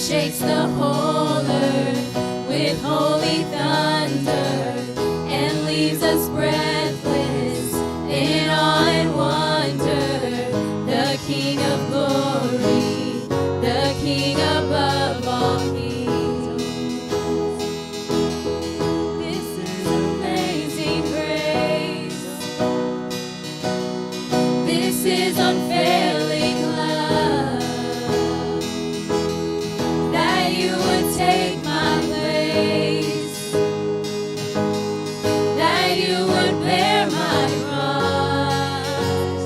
shakes the whole earth with holy thunder and leaves us breathless in awe and wonder. The King of glory, the King above all kings. This is amazing grace. This is unfailing love, that you would take my place, that you would bear my cross.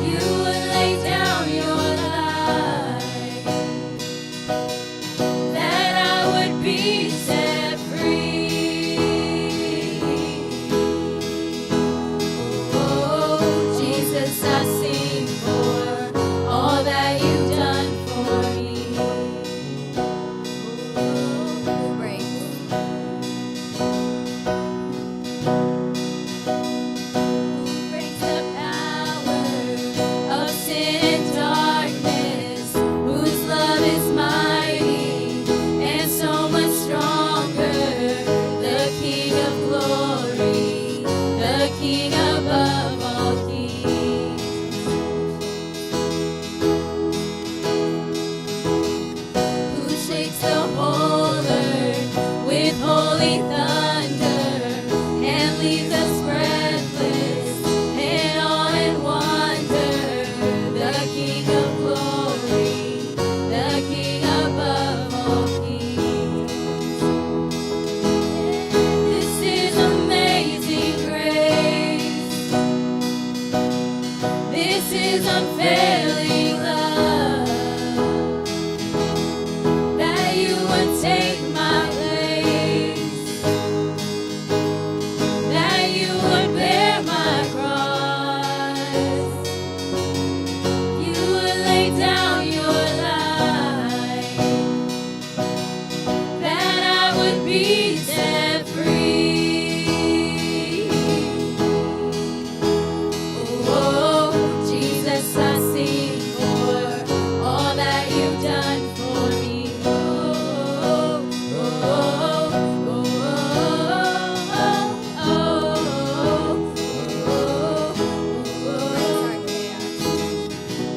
You would lay down your life, that I would be set free. Oh, Jesus, I sing for all that you've done for me. Who breaks the power of sin and darkness, whose love is mighty and so much stronger. The King of glory, the King above all kings. Who shakes the whole earth with holy thunder and leaves us breathless in awe and wonder. The King of glory, the King above all kings. This is amazing grace. This is unfailing love, that you would take my place, that you would bear my cross. You would lay down your life, that I would be set free. Oh, Jesus, I sing for all that you've done for me. Oh, oh, oh, oh,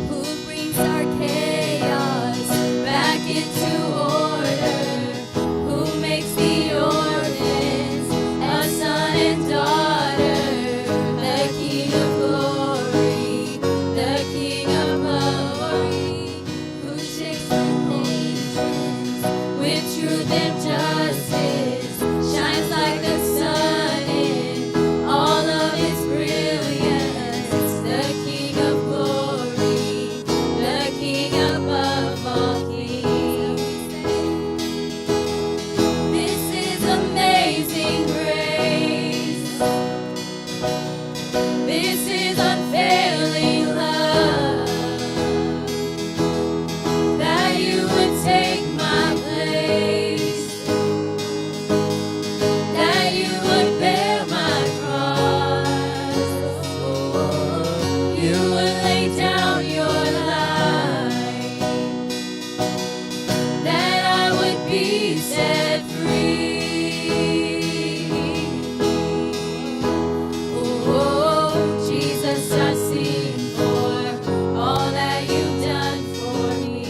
who brings our chaos back into order, who makes the orphans a son and daughter. The King of glory, the King above glory, who shakes the nations with truth and justice, shines like the sun in all of his brilliance. The King of glory, the King above all kings. This is amazing grace. This is unfailing love, that you would take my place, that you would bear my cross. You would lay down your life, that I would be set free. Oh, Jesus, I sing for all that you've done for me.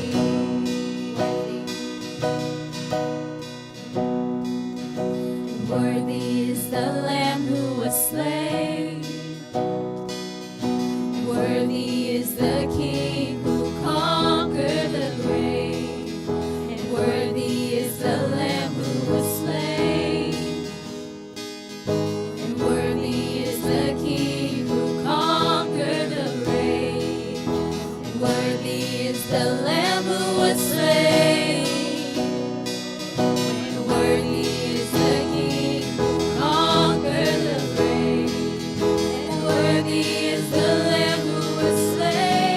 Worthy is the Lamb who was slain. Worthy is the King who conquered the grave. And worthy is the Lamb who was slain. And worthy is the King who conquered the grave. And worthy is the Lamb who was slain. And worthy is the King who conquered the grave. And worthy is the Lamb who was slain.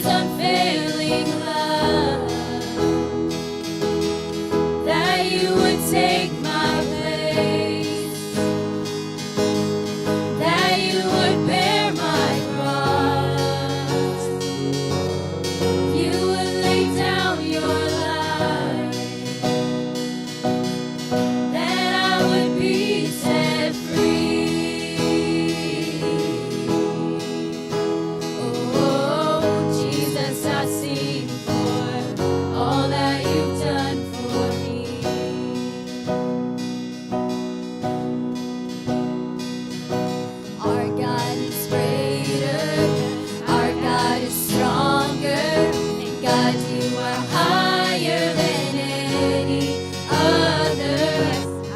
His unfailing love, that you would take my place, that you would bear my cross, you would lay down your life, that I would be set free. Oh, Jesus, I sing for all that you've done for me. Our God is greater, our God is stronger, and God, you are higher than any other.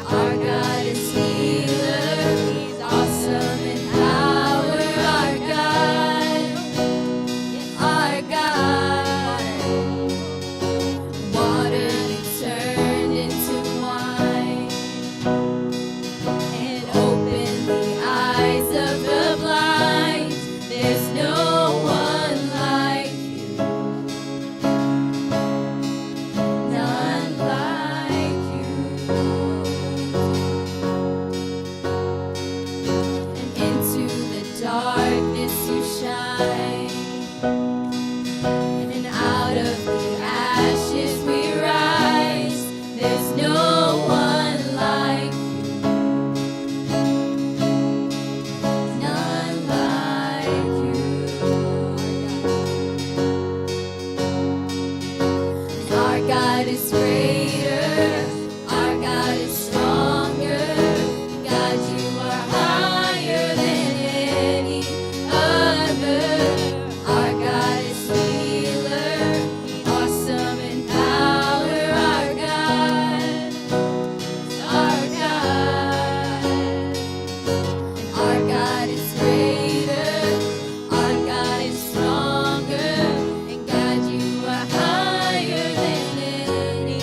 Our God is healer, He's awesome in power. Our God, water you turned into wine and open the eyes of the blind. There's no one like you, none like you. And into the darkness you shine, and out of the ashes we rise. There's no one like you, none like you. And our God is greater, our God is stronger. God, you are higher than any other. Our God is healer, awesome in power. Our God, our God. Our God is greater, our God is stronger, and God, you are higher than any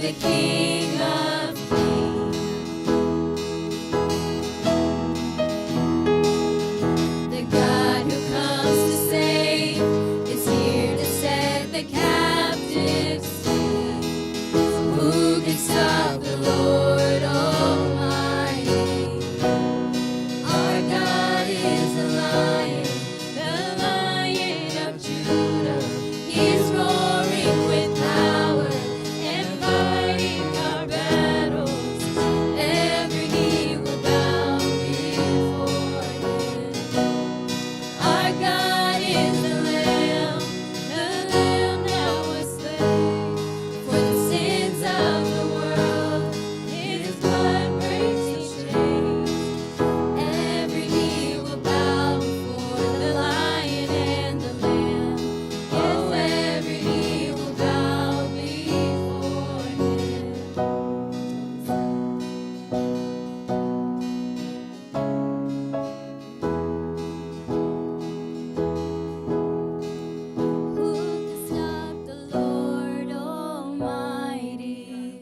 the King of Kings. The God who comes to save is here to set the captives free. Who can stop the Lord Almighty? Our God is the Lion of Judah. He's roaring with power and fighting our battles. Every knee will bow before Him. Our God is the Lamb that was slain for the sins of the world. His blood breaks the chains. Every knee will bow before the Lion and the Lamb. Oh, every knee will bow before Him. Who can stop the Lord Almighty?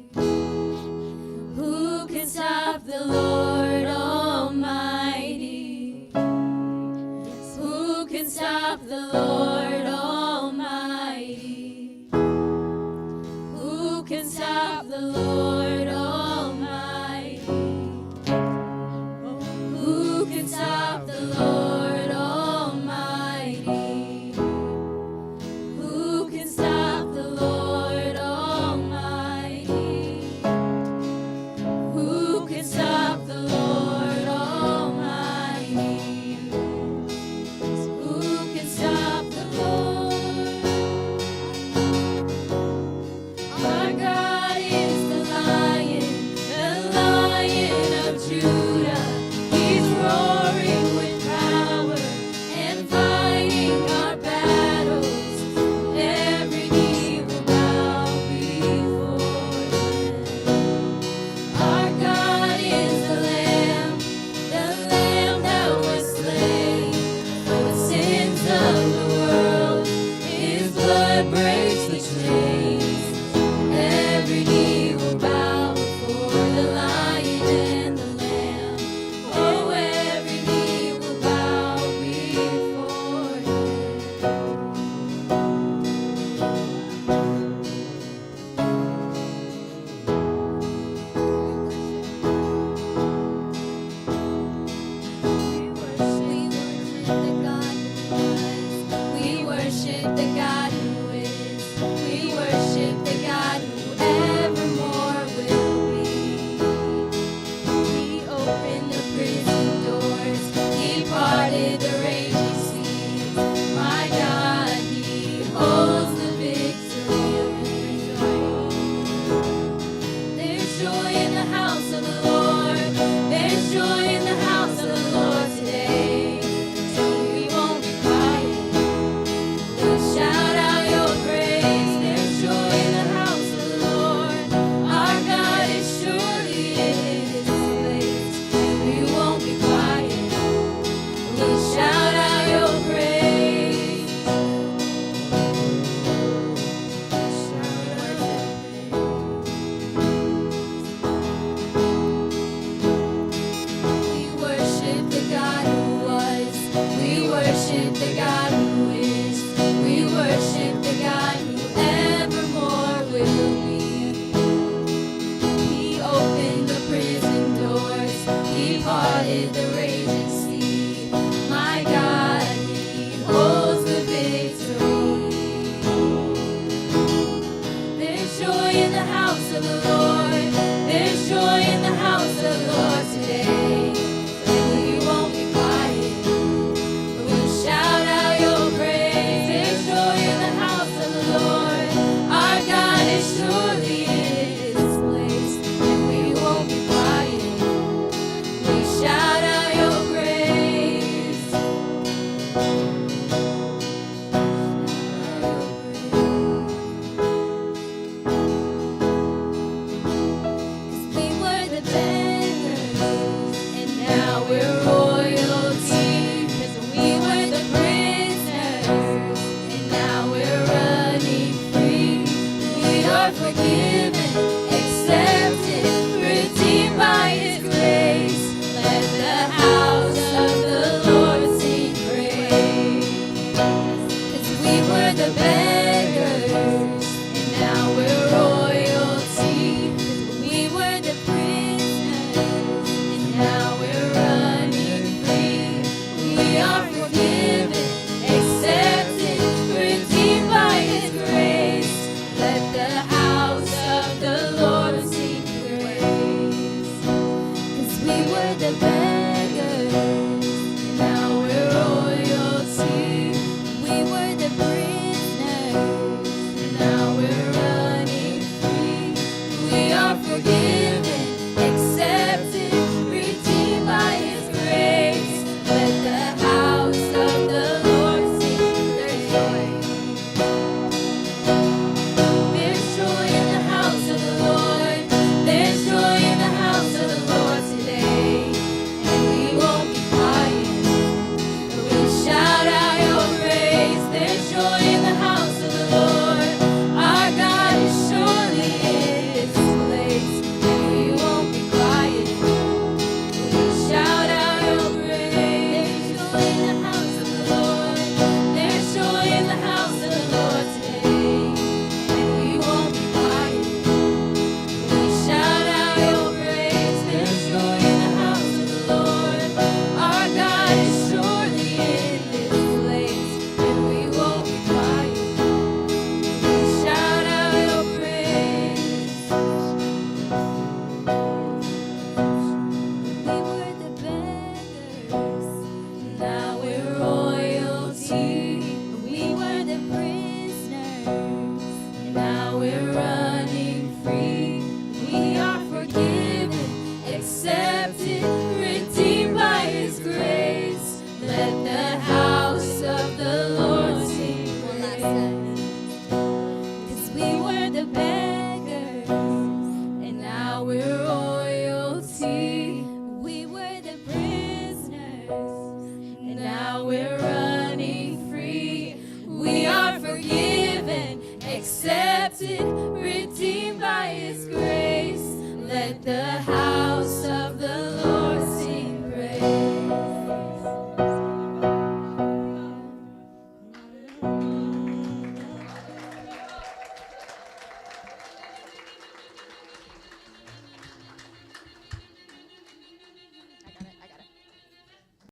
Who can stop the Lord Almighty? Who can stop the Lord Almighty? Who can stop the Lord Almighty? Who can stop the Lord Almighty? Who can stop the Lord Almighty? Who can stop the Lord Almighty? Who can stop the Lord? Our God is the Lion of Judah. He's roaring with power and fighting our battles. Every knee will bow before Him. Our God is the Lamb that was slain for the sins of the world. His blood breaks the chains. Every knee will bow before the Lion and the Lamb. Oh, every knee will bow before We worship the God who is. We worship the God who evermore will be. He opened the prison doors. He parted the raging seas. My God, He holds the victory. There's joy in the house of the Lord. There's joy in the house of the Lord today. So we won't be quiet. We'll shout out Your praise. There's joy in the house of the Lord. Our God is surely in His place. We won't be quiet. We'll shout out Your praise. Shout out Your praise. We worship the God who was. We worship the God who is. We worship the God who evermore will be. He opened the prison doors. He parted the raging sea. My God, He holds the victory. There's joy in the house of the Lord. There's joy in the house of the Lord today. And we won't be quiet. We'll shout out Your praise. There's joy in the house of the Lord. Our God is surely in His place. And we won't be quiet. We shout out Your praise. Shout out Your praise. were the beggars, and now we're royalty. We were the prisoners, and now we're running free. We are forgiven, accepted, redeemed by His grace. Let the house of the Lord sing praise. 'Cause we were the beggars, and now we're royalty. We were the prisoners, and now we're running free. We are forgiven, accepted, redeemed by His grace. Let the house of the Lord sing. There's joy. There's joy in the house of the Lord. There's joy in the house of the Lord today. And we won't be quiet. We shout out your praise. There's joy in the house of the Lord. Our God is surely in this place. And we won't be quiet. We shout out your praise. There's joy in the house of the Lord. There's joy in the house of the Lord today. And we won't be quiet. We shout out your praise. There's joy in the house of the Lord. Our God is surely in this place. And we won't be quiet. We shout out your praise. We were the beggars, now we're royalty. We were the prisoners, and now we're running free. We are forgiven, accepted, redeemed by His grace. Let the house of the Lord sing praise. 'Cause we were the beggars, and now we're royalty. We were the prisoners, and now we're running free. We are forgiven, accepted, redeemed